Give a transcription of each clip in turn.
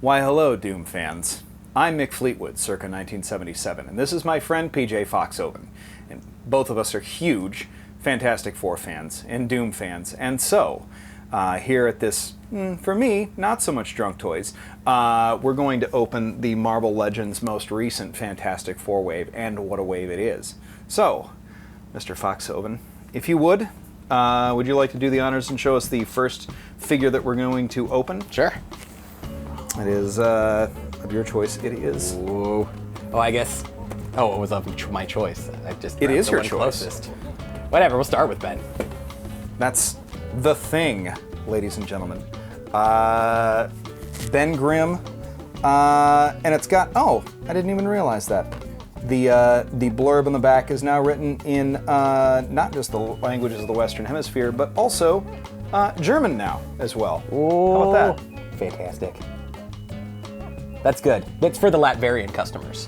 Why hello, Doom fans. I'm Mick Fleetwood, circa 1977, and this is my friend PJ Foxoven. And both of us are huge Fantastic Four fans and Doom fans. And so, here at this, for me, not so much Drunk Toys, we're going to open the Marvel Legends' most recent Fantastic Four wave, and what a wave it is. So, Mr. Foxoven, if you would you like to do the honors and show us the first figure that we're going to open? Sure. It is, of your choice, it is... Ooh. Oh, I guess... Oh, it was of my choice. I just It is the your one choice. Closest. Whatever, we'll start with Ben. That's the thing, ladies and gentlemen. Ben Grimm, and it's got... Oh, I didn't even realize that. The blurb on the back is now written in not just the languages of the Western Hemisphere, but also German now as well. Ooh. How about that? Fantastic. That's good. That's for the Latverian customers.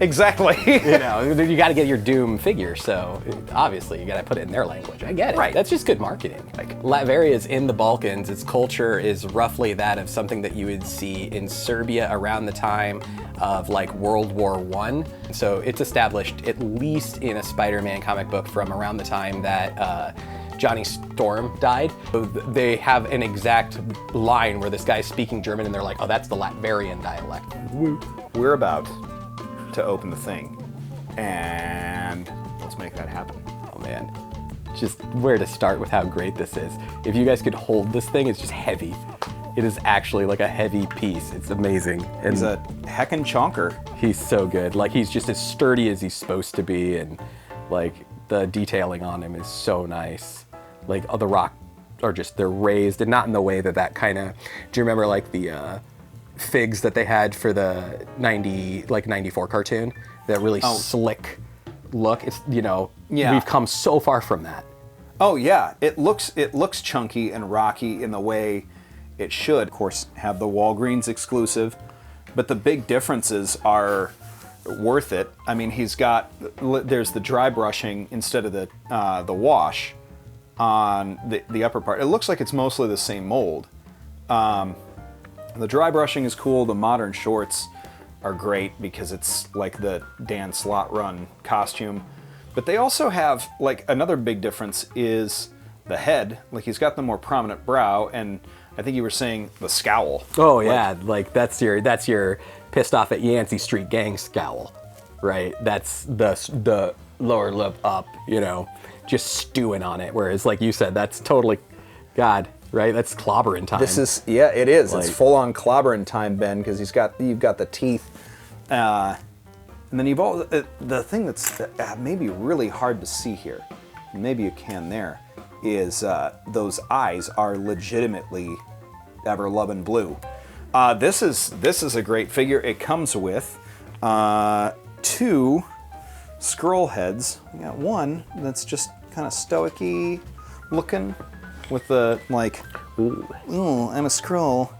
Exactly. You know, you got to get your Doom figure, so obviously you got to put it in their language. I get it. Right. That's just good marketing. Like, Latveria is in the Balkans. Its culture is roughly that of something that you would see in Serbia around the time of like World War I. So it's established at least in a Spider-Man comic book from around the time that Johnny Storm died. So they have an exact line where this guy's speaking German and they're like, oh, that's the Latverian dialect. We're about to open the thing, and let's make that happen. Oh man, just where to start with how great this is. If you guys could hold this thing, it's just heavy. It is actually like a heavy piece. It's amazing. And He's a heckin' chonker. he's so good. Like, he's just as sturdy as he's supposed to be, and like the detailing on him is so nice. Like, the rock are just, they're raised, and not in the way that kind of, do you remember like the figs that they had for the 94 cartoon? That really slick look. It's, you know, Yeah. we've come so far from that. Oh yeah, it looks chunky and rocky in the way it should. Of course, have the Walgreens exclusive, but the big differences are worth it. I mean, there's the dry brushing instead of the wash on the upper part. It looks like it's mostly the same mold. The dry brushing is cool. The modern shorts are great because it's like the Dan Slott Run costume. But they also have, like, another big difference is the head. Like, he's got the more prominent brow, and I think you were saying the scowl. Oh yeah, like that's your pissed off at Yancey Street gang scowl, right? That's the lower lip up, you know, just stewing on it. Whereas, like you said, that's totally, God, right? That's clobbering time. This is, yeah, it is. Like, it's full on clobbering time, Ben, because you've got the teeth, and then you've all the thing that's maybe really hard to see here. Maybe you can there. Is those eyes are legitimately ever-loving blue. This is a great figure. It comes with 2 scroll heads. We got one that's just kind of stoic-y looking with the, like, ooh, I'm a scroll.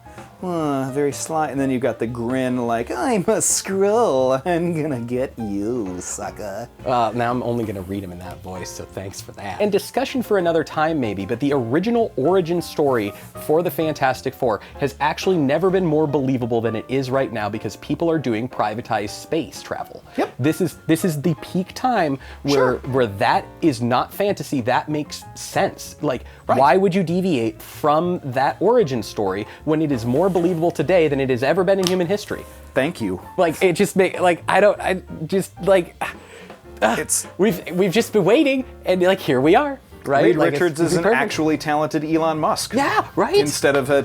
Very sly. And then you've got the grin like, I'm a Skrull. I'm gonna get you, sucker. now I'm only gonna read him in that voice, so thanks for that. And discussion for another time maybe, but the original origin story for the Fantastic Four has actually never been more believable than it is right now because people are doing privatized space travel. Yep. This is the peak time where that is not fantasy, that makes sense. Like, Right. Why would you deviate from that origin story when it is more believable today than it has ever been in human history? Thank you. Like, it just make, like, we've just been waiting, and like, here we are, right? Reed Like, Richards is an perfect. actually talented Elon Musk. Yeah, right. Instead of a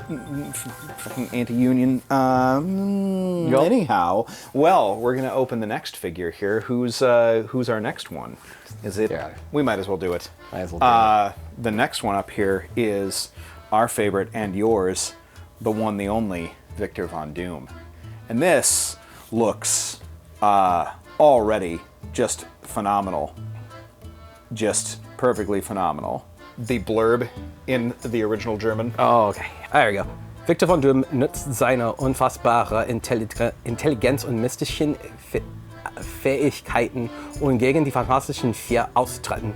fucking anti-union. Anyhow, well, we're gonna open the next figure here. Who's our next one? Is it? Yeah. We might as well do it. Might as well do The next one up here is our favorite and yours, the one, the only, Victor Von Doom, and this looks already just phenomenal. Just perfectly phenomenal. The blurb in the original German. Oh, okay. There we go. Victor von Doom nutzt seine unfassbare Intelligenz und mystischen Fähigkeiten, um gegen die Fantastischen Vier auszutreten.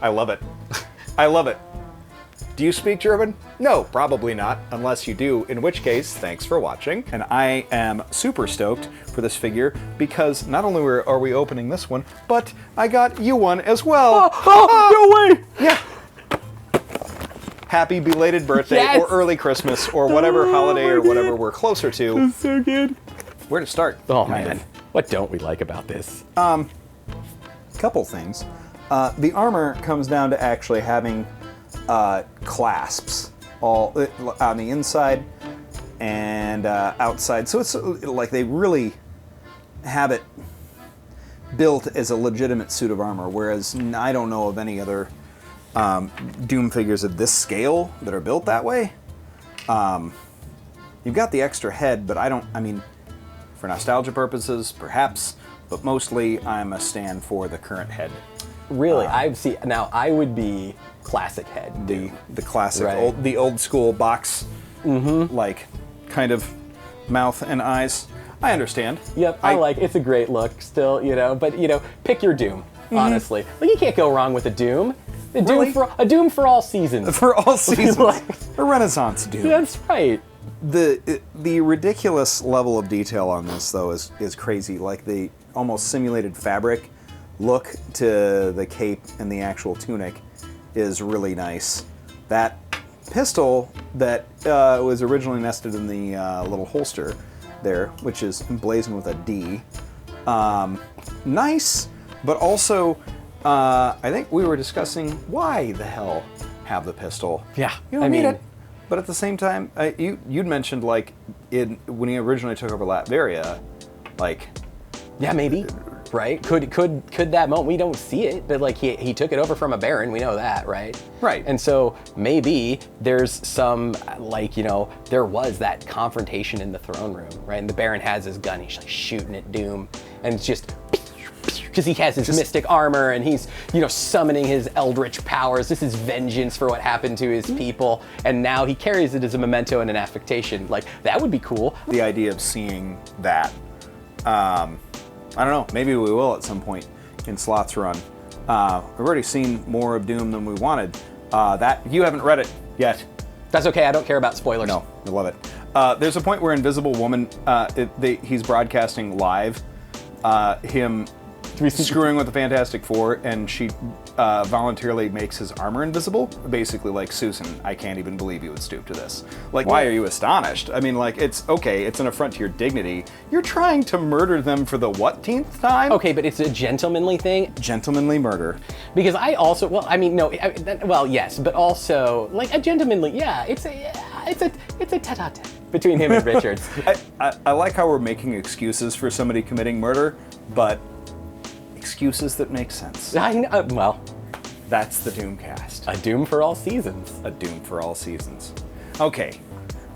I love it. I love it. Do you speak German? No, probably not, unless you do, in which case, thanks for watching. And I am super stoked for this figure because not only are we opening this one, but I got you one as well. No way! Yeah. Happy belated birthday Yes! or early Christmas or whatever holiday or whatever we're closer to. That's so good. Where to start? Oh, kind man. of. What don't we like about this? Couple things. The armor comes down to actually having clasps all on the inside and outside. So it's like they really have it built as a legitimate suit of armor, whereas I don't know of any other Doom figures of this scale that are built that way. You've got the extra head, but I mean, for nostalgia purposes, perhaps, but mostly I'm a stan for the current head. Really, I would be classic head. The classic, Right. the old school box, like kind of mouth and eyes. I understand. Yep, I like it's a great look still, but pick your Doom, honestly. Like you can't go wrong with a Doom. A Doom Really? a Doom for all seasons. For all seasons. A Renaissance Doom. That's right. The ridiculous level of detail on this though is crazy. Like the almost simulated fabric look to the cape and the actual tunic is really nice. That pistol that was originally nested in the little holster there, which is emblazoned with a D. Nice, but also I think we were discussing why the hell have the pistol. Yeah, You don't need it. But at the same time, you'd mentioned like when he originally took over Latveria, like Yeah, maybe. Right? Could that moment, we don't see it, but like he took it over from a baron, we know that, right? Right. And so maybe there's some there was that confrontation in the throne room, right? And the baron has his gun, he's like shooting at Doom, and it's just because he has his mystic armor and he's summoning his eldritch powers. This is vengeance for what happened to his people, and now he carries it as a memento and an affectation. Like that would be cool. the idea of seeing that. I don't know, maybe we will at some point in Sloth's run. We've already seen more of Doom than we wanted. That you haven't read it yet. That's okay, I don't care about spoilers. No, I love it. There's a point where Invisible Woman, he's broadcasting live, him screwing with the Fantastic Four, and she voluntarily makes his armor invisible. Basically like, Susan, I can't even believe you would stoop to this. Like, why are you astonished? I mean, like, it's okay, it's an affront to your dignity. You're trying to murder them for the what-teenth time? Okay, but it's a gentlemanly thing. Gentlemanly murder. Because I also, yes, but also like a gentlemanly, yeah, it's a tete-a-tete between him and Richards. I like how we're making excuses for somebody committing murder, but excuses that make sense. I know, well, That's the Doomcast. a Doom for all seasons. A Doom for all seasons. Okay,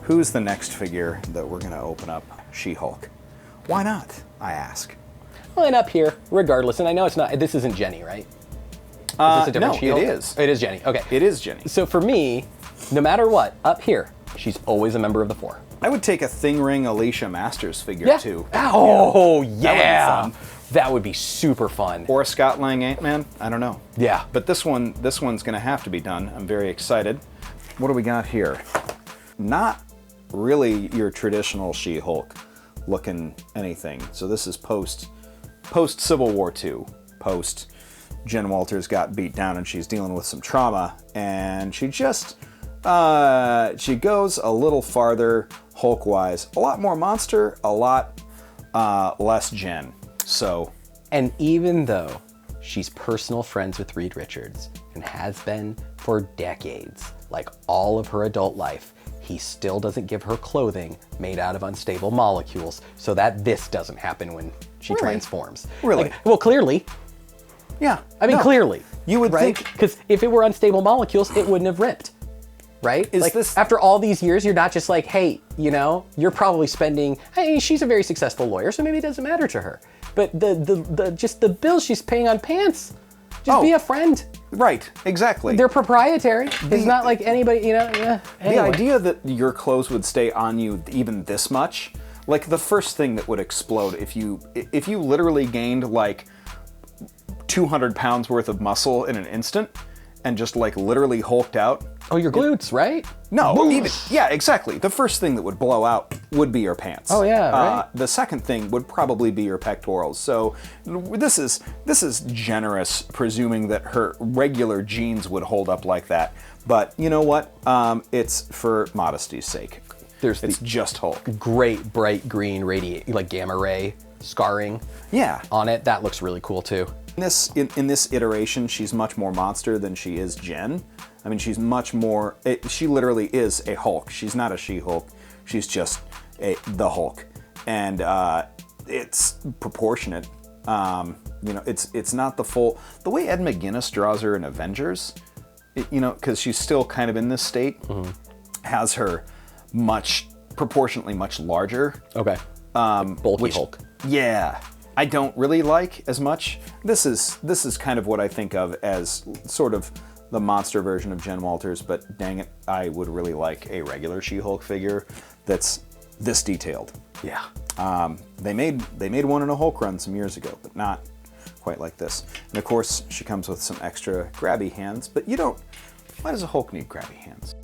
who's the next figure that we're gonna open up? She-Hulk. Why not, I ask. Well, and up here, regardless, and I know this isn't Jenny, right? Is this a different no, She-Hulk? it is. It is Jenny, okay. It is Jenny. So for me, no matter what, up here, she's always a member of the Four. I would take a Thing Ring Alicia Masters figure Yeah. too. Oh, yeah. That would be fun. That would be super fun. Or a Scott Lang Ant-Man. I don't know. Yeah. But this one's gonna have to be done. I'm very excited. What do we got here? Not really your traditional She-Hulk looking anything. So this is post Civil War II. Post Jen Walters got beat down and she's dealing with some trauma, and she just she goes a little farther Hulk-wise. A lot more monster, a lot less Jen. So, and even though she's personal friends with Reed Richards and has been for decades, like all of her adult life, he still doesn't give her clothing made out of unstable molecules so that this doesn't happen when she Really? transforms. Really? Well, clearly. yeah. I mean, no. clearly. You would right? think- Because if it were unstable molecules, it wouldn't have ripped. Right? Is like, this- after all these years, you're not just like, hey, you're probably spending, hey, she's a very successful lawyer, so maybe it doesn't matter to her. But the bills she's paying on pants, just be a friend. Right, exactly. They're proprietary. It's not like anybody, The anyway. idea that your clothes would stay on you even this much, like the first thing that would explode if you literally gained like 200 pounds worth of muscle in an instant and just like literally hulked out. Oh, your glutes, right? No, yeah, exactly. The first thing that would blow out would be your pants. Oh, yeah, right. The second thing would probably be your pectorals. So this is generous, presuming that her regular jeans would hold up like that. But you know what? It's for modesty's sake. It's just Hulk. Great bright green like gamma ray scarring. Yeah. On it. That looks really cool too. In this iteration, she's much more monster than she is Jen. I mean, she's much more. She literally is a Hulk. She's not a She-Hulk. She's just the Hulk, and it's proportionate. It's not the full. The way Ed McGuinness draws her in Avengers, because she's still kind of in this state, has her proportionately much larger. Okay. Bulky Hulk. Yeah. I don't really like as much. This is kind of what I think of as sort of the monster version of Jen Walters, but dang it, I would really like a regular She-Hulk figure that's this detailed. Yeah. They made one in a Hulk run some years ago, but not quite like this. And of course, she comes with some extra grabby hands, but why does a Hulk need grabby hands?